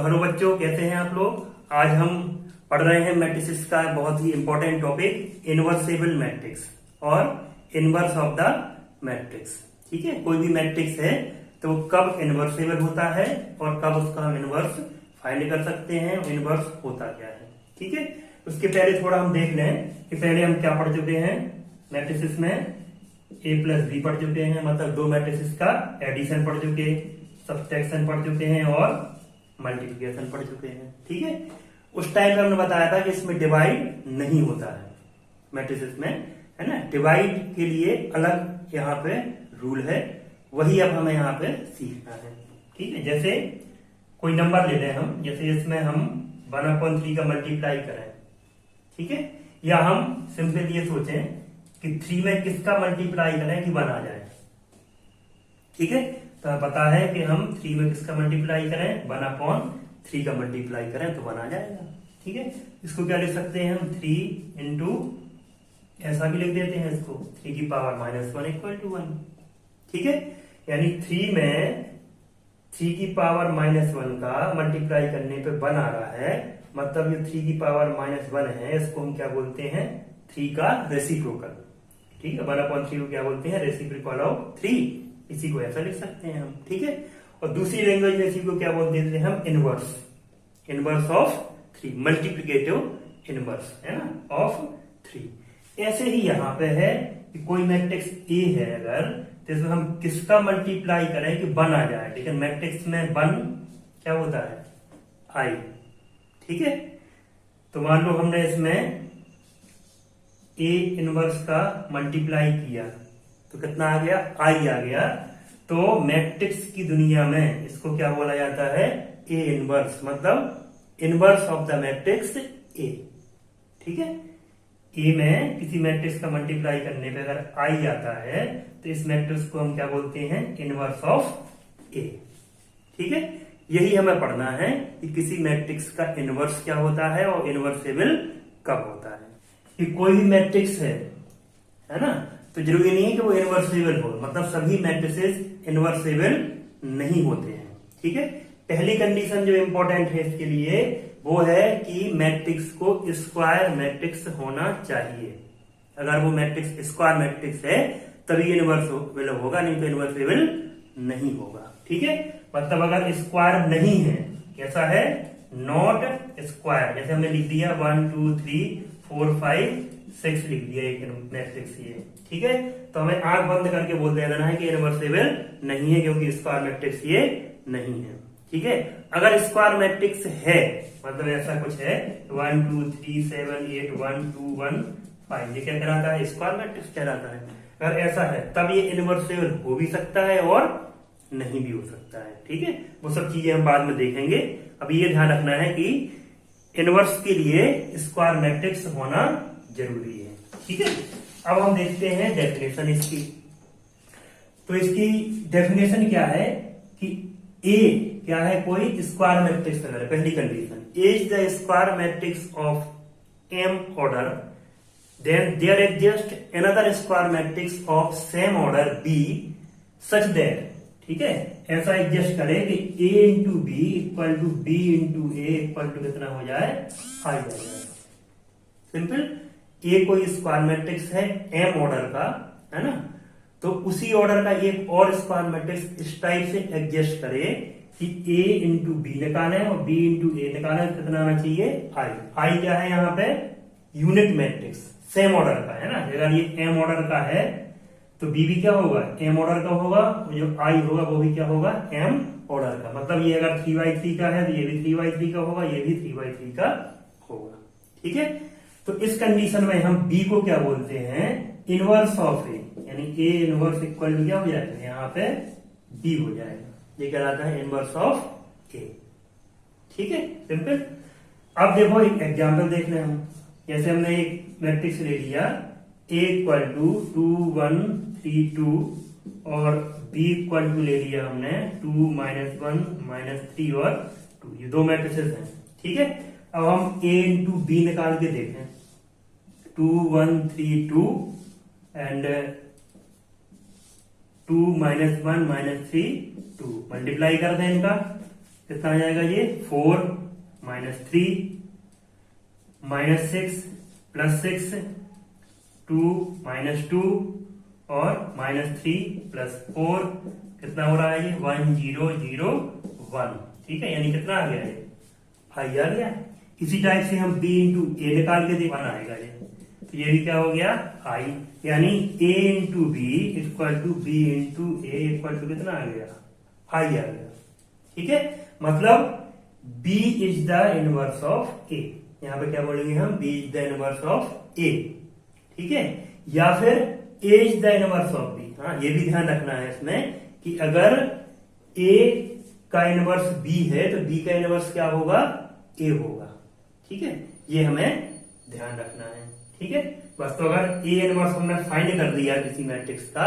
तो हेलो बच्चों, कैसे हैं आप लोग। आज हम पढ़ रहे हैं मैट्रिसेस का बहुत ही इंपॉर्टेंट टॉपिक इनवर्सेबल मैट्रिक्स और इनवर्स ऑफ द मैट्रिक्स। ठीक है, कोई भी मैट्रिक्स है तो कब इनवर्सेबल होता है और कब उसका हम इनवर्स फाइंड कर सकते हैं, इनवर्स होता क्या है। ठीक है, उसके पहले थोड़ा हम देख लें कि पहले हम क्या पढ़ चुके हैं मैट्रिसेस में। a प्लस बी पढ़ चुके हैं, मतलब दो मैट्रिसेस का एडिशन पढ़ चुके, सब्सट्रैक्शन पढ़ चुके हैं और मल्टीप्लिकेशन पढ़ चुके हैं। ठीक है, उस टाइम में हमने बताया था कि इसमें डिवाइड नहीं होता है मैट्रिसेस में, है ना। डिवाइड के लिए अलग यहाँ पे रूल है, वही अब हमें यहाँ पे सीखना है। ठीक है, जैसे कोई नंबर ले लें हम, जैसे इसमें हम 1/3 का मल्टीप्लाई करें। ठीक है, या हम सिंपल ये सोचें कि 3 में किसका मल्टीप्लाई करें कि 1 आ जाए। ठीक है, तो पता है कि हम 3 में किसका मल्टीप्लाई करें, 1/3 का मल्टीप्लाई करें तो 1 आ जाएगा। ठीक है, इसको क्या लिख सकते हैं हम, 3 इंटू ऐसा भी लिख देते हैं इसको, 3 की पावर -1 इक्वल टू 1। ठीक है, यानी 3 में 3 की पावर -1 का मल्टीप्लाई करने पे 1 आ रहा है, मतलब ये 3 की पावर -1 है, इसको हम क्या बोलते हैं, 3 का रेसिप्रोकल। ठीक है, 1/3 को क्या बोलते हैं, रेसिप्रोकल ऑफ 3, इसी को ऐसा लिख सकते हैं हम। ठीक है, और दूसरी लैंग्वेज में इसी को क्या बोलते हैं हम, inverse, inverse of 3, multiplicative inverse, है ना, ऑफ 3। ऐसे ही यहां पे है कि कोई मैट्रिक्स ए है अगर, तो इसमें हम किसका मल्टीप्लाई करें कि 1 आ जाए, लेकिन मैट्रिक्स में 1 क्या होता है, आई। ठीक है, तो मान लो हमने इसमें ए इनवर्स का मल्टीप्लाई किया तो कितना आ गया, आई आ गया। तो मैट्रिक्स की दुनिया में इसको क्या बोला जाता है, ए इनवर्स, मतलब inverse of the matrix A. ठीक है, ए में किसी मैट्रिक्स का मल्टीप्लाई करने पे अगर आई आता है तो इस मैट्रिक्स को हम क्या बोलते हैं, इनवर्स ऑफ ए। ठीक है, यही हमें पढ़ना है कि किसी मैट्रिक्स का इनवर्स क्या होता है और इनवर्सेबल कब होता है। कि कोई भी मैट्रिक्स है ना, तो जरूरी नहीं है कि वो इनवर्सेबल हो, मतलब सभी मैट्रिसेस इनवर्सेबल नहीं होते हैं। ठीक है, पहली कंडीशन जो इंपॉर्टेंट है इसके लिए वो है कि मैट्रिक्स को स्क्वायर मैट्रिक्स होना चाहिए। अगर वो मैट्रिक्स स्क्वायर मैट्रिक्स है तभी इनवर्सेबल होगा, नहीं तो इनवर्सेबल नहीं होगा। ठीक है, मतलब अगर स्क्वायर नहीं है, कैसा है, नॉट स्क्वायर, जैसे हमने लिख दिया 1 2 3 4 5 6 लिख दिया एक मैट्रिक्स ये। ठीक है, तो हमें आंख बंद करके बोल देना है कि इनवर्सेबल नहीं है क्योंकि स्क्वायर मैट्रिक्स ये नहीं है। ठीक है, अगर स्क्वायर मैट्रिक्स है, मतलब ऐसा कुछ है 1 2 3 7 8 1 2 1 5, ये क्या कहलाता है, स्क्वायर मैट्रिक्स कहलाता है। अगर ऐसा है तब ये इनवर्सेबल हो भी सकता है और नहीं भी हो सकता है। ठीक है, वो सब चीजें हम बाद में देखेंगे। अभी ये ध्यान रखना है कि इनवर्स के लिए स्क्वायर मैट्रिक्स होना जरूरी है। ठीक है, अब हम देखते हैं डेफिनेशन इसकी। तो इसकी डेफिनेशन क्या है कि ए क्या है, कोई स्क्वायर मैट्रिक्स अगर, पहली condition, A is the square matrix of M order, then there exist another square matrix of same order B such that, ठीक है, ऐसा एडजस्ट करें कि a into B equal to B into A equal to कितना हो जाए, आ जाए। सिंपल, a कोई स्क्वायर मैट्रिक्स है m ऑर्डर का, है ना, तो उसी ऑर्डर का एक और स्क्वायर मैट्रिक्स इस टाइप से एडजस्ट करे कि a इंटू बी निकाले और b इंटू ए निकाले, कितना आना चाहिए, i क्या है यहाँ पे, यूनिट मैट्रिक्स, सेम ऑर्डर का, है ना। अगर ये m ऑर्डर का है तो बी भी क्या होगा, एम ऑर्डर का होगा, जो आई होगा वो भी क्या होगा, एम ऑर्डर का। मतलब ये अगर 3x3 का है तो ये भी 3x3 का होगा, ये भी 3x3 का होगा। ठीक है, तो इस कंडीशन में हम बी को क्या बोलते हैं, इनवर्स ऑफ ए, यानी ए इनवर्स इक्वल टू क्या हो जाएगा, यहाँ पे बी हो जाएगा, ये कहलाता है इनवर्स ऑफ ए। ठीक है, सिंपल। अब देखो एक एग्जाम्पल देख रहे हम, जैसे हमने एक मैट्रिक्स ले लिया a इक्वल टू 2 1 3 2 और b इक्वल टू ले लिया हमने 2 -1 -3 और 2, ये दो मैट्रिसेस हैं। ठीक है, अब हम a इंटू बी निकाल के देखें, 2 1 3 2 एंड 2 -1 -3 2, मल्टीप्लाई कर दें इनका, कितना आ जाएगा ये 4 माइनस 3 माइनस 6 प्लस 6 2 माइनस 2 और माइनस 3 प्लस 4 कितना हो रहा है ये 1001। ठीक है, यानी कितना आ गया ये आई आ गया। इसी टाइप से हम b इंटू ए निकाल के देखना आएगा ये, तो ये भी क्या हो गया आई, यानी a into B equal to B into A equal to कितना आ गया आई आ गया। ठीक है, मतलब b is the inverse of a, यहां पे क्या बोलेंगे हम b is the inverse of a। ठीक है, या फिर a is the inverse of b। हाँ, ये भी ध्यान रखना है इसमें कि अगर a का इनवर्स b है तो b का इनवर्स क्या होगा a होगा। ठीक है, ये हमें ध्यान रखना है। ठीक है, बस तो अगर a इनवर्स हमने फाइंड कर दिया किसी मैट्रिक्स का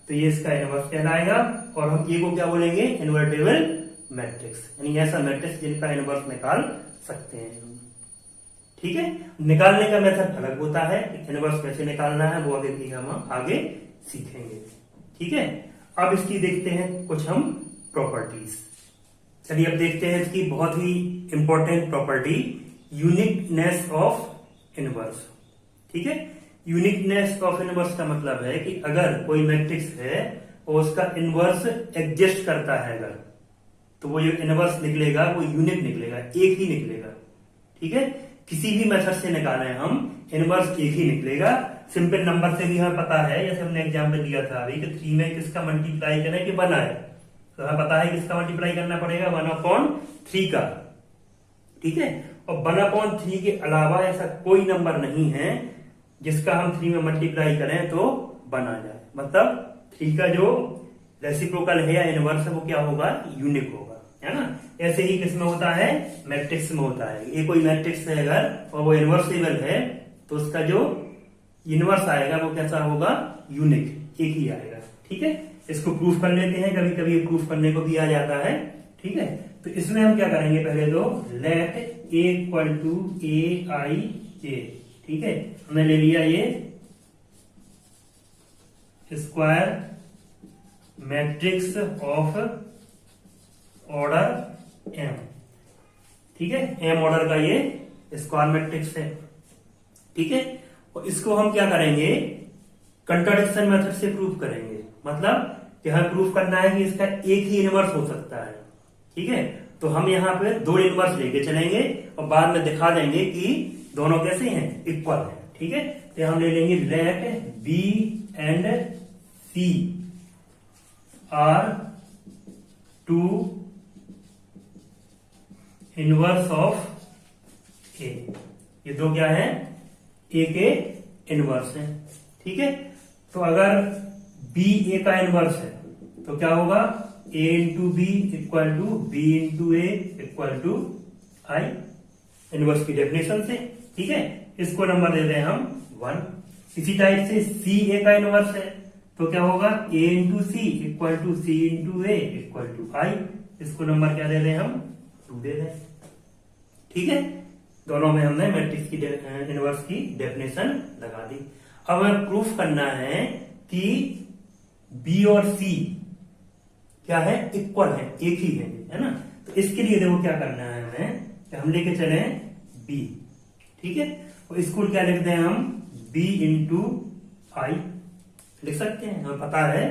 तो ये इसका इनवर्स कहलाएगा, और हम a को क्या बोलेंगे इन्वर्टेबल मैट्रिक्स, यानी ऐसा मैट्रिक्स जिनका इनवर्स निकाल सकते हैं हम। ठीक है, निकालने का मेथड अलग होता है, इनवर्स कैसे निकालना है वो अभी हम आगे सीखेंगे। ठीक है, अब इसकी देखते हैं कुछ हम प्रॉपर्टीज। चलिए अब देखते हैं इसकी बहुत ही important property, uniqueness of inverse. ठीक है, यूनिकनेस ऑफ इनवर्स का मतलब है कि अगर कोई मैट्रिक्स है और उसका इनवर्स एग्जिस्ट करता है अगर, तो वो जो इनवर्स निकलेगा वो यूनिक निकलेगा, एक ही निकलेगा। ठीक है, किसी भी मेथड से निकालें हम इनवर्स एक ही निकलेगा। सिंपल नंबर से भी हमें पता है, जैसे हमने एग्जाम्पल दिया था अभी कि 3 में किसका मल्टीप्लाई करें कि 1 आए, तो हमें पता है किसका मल्टीप्लाई करना पड़ेगा 1/3 का। ठीक है, और 1/3 के अलावा ऐसा कोई नंबर नहीं है जिसका हम 3 में मल्टीप्लाई करें तो 1 आ जाए, मतलब 3 का जो रेसिप्रोकल है या इनवर्स है वो क्या होगा यूनिक होगा, है ना। ऐसे ही किसमें होता है मैट्रिक्स में होता है, ये कोई मैट्रिक्स है अगर और वो इनवर्सेबल है तो उसका जो इनवर्स आएगा वो कैसा होगा यूनिक, एक ही आएगा। ठीक है, इसको प्रूफ कर लेते हैं, कभी कभी प्रूफ करने को भी आ जाता है। ठीक है, तो इसमें हम क्या करेंगे पहले तो let a equal to a i j। ठीक है, हमने ले लिया ये square matrix of order m। ठीक है, m ऑर्डर का ये स्क्वायर मैट्रिक्स है। ठीक है, और इसको हम क्या करेंगे कंट्राडिक्शन मेथड से प्रूफ करेंगे, मतलब कि हमें प्रूफ करना है कि इसका एक ही इनवर्स हो सकता है। ठीक है, तो हम यहाँ पे 2 इनवर्स लेके चलेंगे और बाद में दिखा देंगे कि दोनों कैसे हैं इक्वल हैं। ठीक है, तो हम ले लेंगे let b and c are 2 inverse of a। ये दो क्या है a के इनवर्स है। ठीक है, तो अगर b a का इनवर्स है तो क्या होगा a into B equal to B into A equal to I, inverse की डेफिनेशन से। ठीक है, इसको नंबर दे रहे हैं हम 1। इसी टाइप से c a का इनवर्स है तो क्या होगा a into C equal to C into A equal to I, इसको नंबर क्या दे रहे हैं हम 2 दे रहे हैं। ठीक है, दोनों में हमने मैट्रिक्स की इनवर्स की डेफिनेशन लगा दी। अब हमें प्रूफ करना है कि b और c क्या है इक्वल है, एक ही है ना। तो इसके लिए देखो क्या करना है हमें कि हम लेके चले b। ठीक है, और इसको क्या लिखते हैं हम b इंटू आई लिख सकते हैं। हमें पता है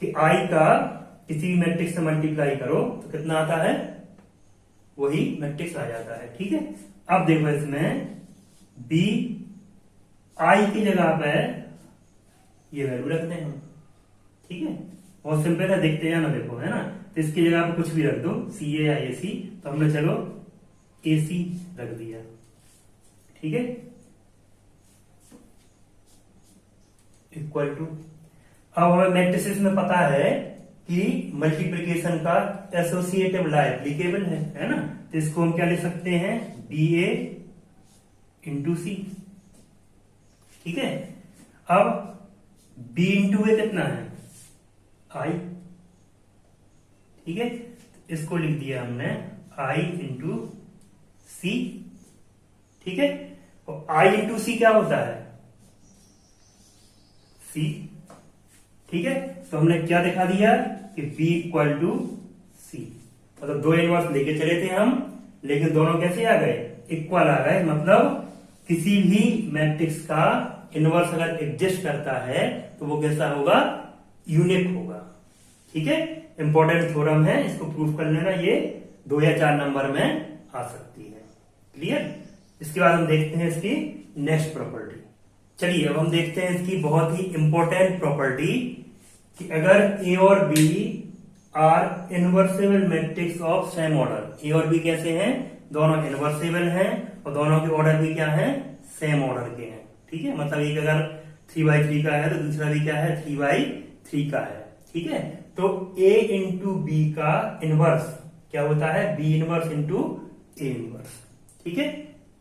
कि i का किसी भी मैट्रिक्स से मल्टीप्लाई करो तो कितना आता है वही मैट्रिक्स आ जाता है। ठीक है, अब देखो इसमें b i की जगह पे ये वैल्यू रखते हैं हम। ठीक है, बहुत सिंपल है, देखते हैं ना, देखो है ना। तो इसकी जगह पे कुछ भी रख दो सी ए या ए सी, तो हमने चलो ए सी रख दिया। ठीक है, इक्वल टू, अब हमें मैट्रिसेस में पता है कि मल्टीप्लिकेशन का एसोसिएटिव ला एप्लीकेबल है ना। तो इसको हम क्या लिख सकते हैं बी ए इंटू सी। ठीक है, अब b इंटू ए कितना है i। ठीक है, इसको लिख दिया हमने i इंटू सी। ठीक है, और i इंटू सी क्या होता है c। ठीक है, तो हमने क्या दिखा दिया कि b इक्वल टू सी। मतलब 2 इनवर्स लेके चले थे हम, लेकिन दोनों कैसे आ गए, इक्वल आ गए। मतलब किसी भी मैट्रिक्स का इनवर्स अगर एग्जिस्ट करता है तो वो कैसा होगा, यूनिक होगा। ठीक है, इंपॉर्टेंट थ्योरम है, इसको प्रूफ कर लेना, ये 2 या 4 नंबर में आ सकती है। क्लियर। इसके बाद हम देखते हैं इसकी नेक्स्ट प्रॉपर्टी। चलिए अब हम देखते हैं इसकी बहुत ही इंपॉर्टेंट प्रॉपर्टी कि अगर ए और B are invertible matrix of same order. A और बी कैसे हैं, दोनों इनवर्सेबल हैं और दोनों के ऑर्डर भी क्या है, सेम ऑर्डर के हैं। ठीक है, मतलब एक अगर 3x3 का है तो दूसरा भी क्या है, 3x3 का है। ठीक है, तो a इंटू बी का इनवर्स क्या होता है, b inverse into A inverse. ठीक है,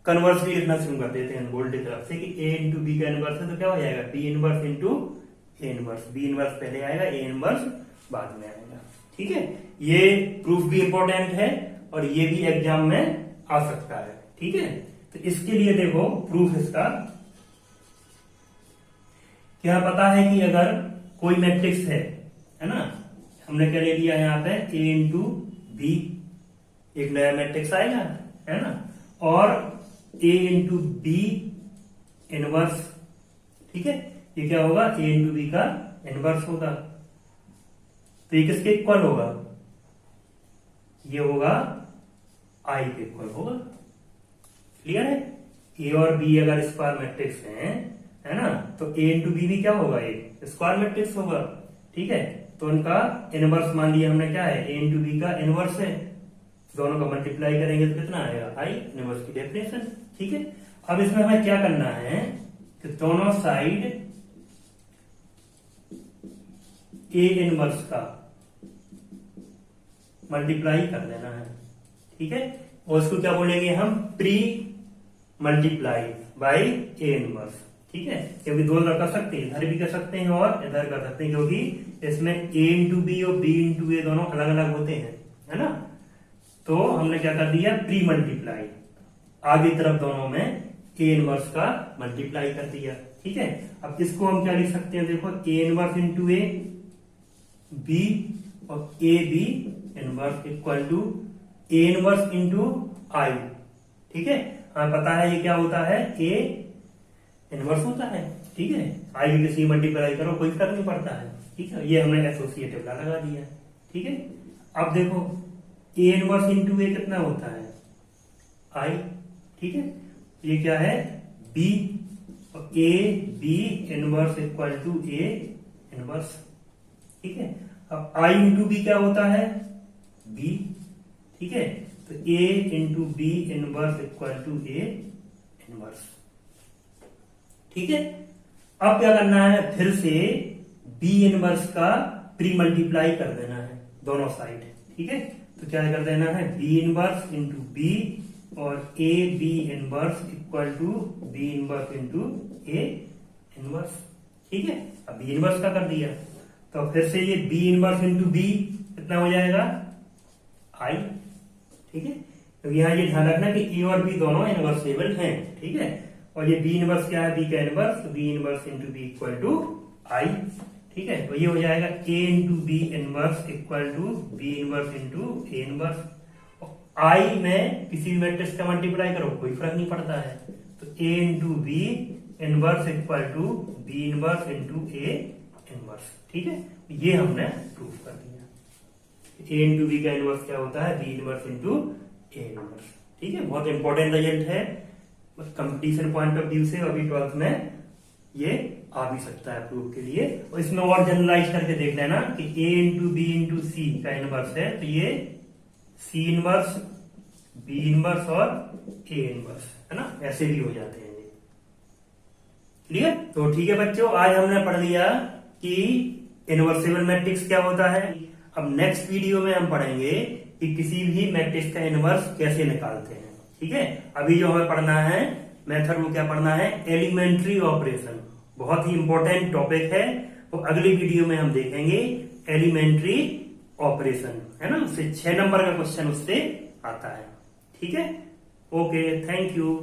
कन्वर्सली लिखना शुरू कर देते हैं बोल्ड की तरफ से कि a इंटू बी का इनवर्स है तो क्या हो जाएगा, b inverse into A inverse. b inverse पहले आएगा, a इनवर्स बाद में आएगा। ठीक है, ये प्रूफ भी इंपॉर्टेंट है और ये भी एग्जाम में आ सकता है। ठीक है, तो इसके लिए देखो प्रूफ इसका क्या पता है कि अगर कोई मैट्रिक्स है ना, हमने क्या ले लिया यहाँ पे a इंटू बी, एक नया मैट्रिक्स आएगा है ना, और a इंटू बी इनवर्स। ठीक है, ये क्या होगा, a इंटू बी का इनवर्स होगा, तो ये किसके इक्वल होगा, ये होगा I के इक्वल होगा। क्लियर है, a और b अगर स्क्वायर मैट्रिक्स है ना, तो a इंटू बी भी क्या होगा, एक स्क्वायर मैट्रिक्स होगा। ठीक है, तो उनका इनवर्स मान लिया हमने, क्या है, a इंटू बी का इनवर्स है, दोनों का मल्टीप्लाई करेंगे तो कितना आएगा, I इनवर्स की डेफिनेशन। ठीक है, अब इसमें हमें क्या करना है कि दोनों साइड a इनवर्स का मल्टीप्लाई कर देना है। ठीक है, और इसको क्या बोलेंगे हम, pre multiply by A inverse. ठीक है, क्योंकि दोनों कर सकते हैं, इधर भी कर सकते हैं और इधर कर सकते हैं, क्योंकि इसमें a इंटू बी और b इंटू ए दोनों अलग अलग होते हैं, है ना। तो हमने क्या कर दिया, प्री मल्टीप्लाई, आगे तरफ दोनों में a इनवर्स का मल्टीप्लाई कर दिया। ठीक है, अब इसको हम क्या लिख सकते हैं, देखो a inverse into A B और A B inverse equal to A inverse into I. ठीक है, हमें पता है ये क्या होता है, ए इनवर्स होता है। ठीक है, आई की किसी मल्टीप्लाई करो कोई फर्क नहीं पड़ता है। ठीक है, ये हमने एसोसिएटिव का लगा दिया। ठीक है, अब देखो ए इनवर्स इंटू ए कितना होता है, आई। ठीक है, ये क्या है, बी और A B inverse equal to A inverse. ठीक है, अब आई इंटू बी क्या होता है, बी। ठीक है, तो a into B inverse equal to A inverse. ठीक है, अब क्या करना है, फिर से b इनवर्स का प्री मल्टीप्लाई कर देना है दोनों साइड। ठीक है, तो क्या कर देना है, b इनवर्स इंटू बी और a b inverse equal to b inverse into a inverse. ठीक है, अब b इनवर्स का कर दिया, तो फिर से ये b इनवर्स इंटू बी कितना हो जाएगा, I। ठीक है, तो यहाँ ये ध्यान रखना कि ए और बी दोनों इनवर्सेबल हैं। ठीक है, और ये बी इनवर्स क्या है, बी का इनवर्स, तो B inverse into B equal to I. ठीक है, तो ये हो जाएगा A into B inverse equal to B inverse into A inverse. I में किसी भी मैट्रिक्स का मल्टीप्लाई करो कोई फर्क नहीं पड़ता है, तो A into B inverse equal to B inverse into A inverse. ठीक है, ये हमने प्रूफ कर दिया। ए इंटू बी का इनवर्स क्या होता है, B inverse into A inverse. ठीक है, बहुत इंपॉर्टेंट रिजल्ट है कंपटीशन पॉइंट ऑफ व्यू से, अभी 12th में ये आ भी सकता है प्रूफ के लिए। और इसमें और जनरलाइज करके देख लेना कि ए इंटू बी इंटू सी का इनवर्स है, तो ये सी इनवर्स, बी इनवर्स और ए इनवर्स, है ना, ऐसे भी हो जाते हैं। क्लियर। तो ठीक है बच्चों, आज हमने पढ़ लिया कि इनवर्सेबल मैट्रिक्स क्या होता है। अब नेक्स्ट वीडियो में हम पढ़ेंगे कि किसी भी मैट्रिक्स का इनवर्स कैसे निकालते हैं। ठीक है, अभी जो हमें पढ़ना है मेथड, वो क्या पढ़ना है, एलिमेंट्री ऑपरेशन। बहुत ही इंपॉर्टेंट टॉपिक है, तो अगली वीडियो में हम देखेंगे एलिमेंट्री ऑपरेशन, है ना। उससे 6 नंबर का क्वेश्चन उससे आता है। ठीक है, ओके, थैंक यू।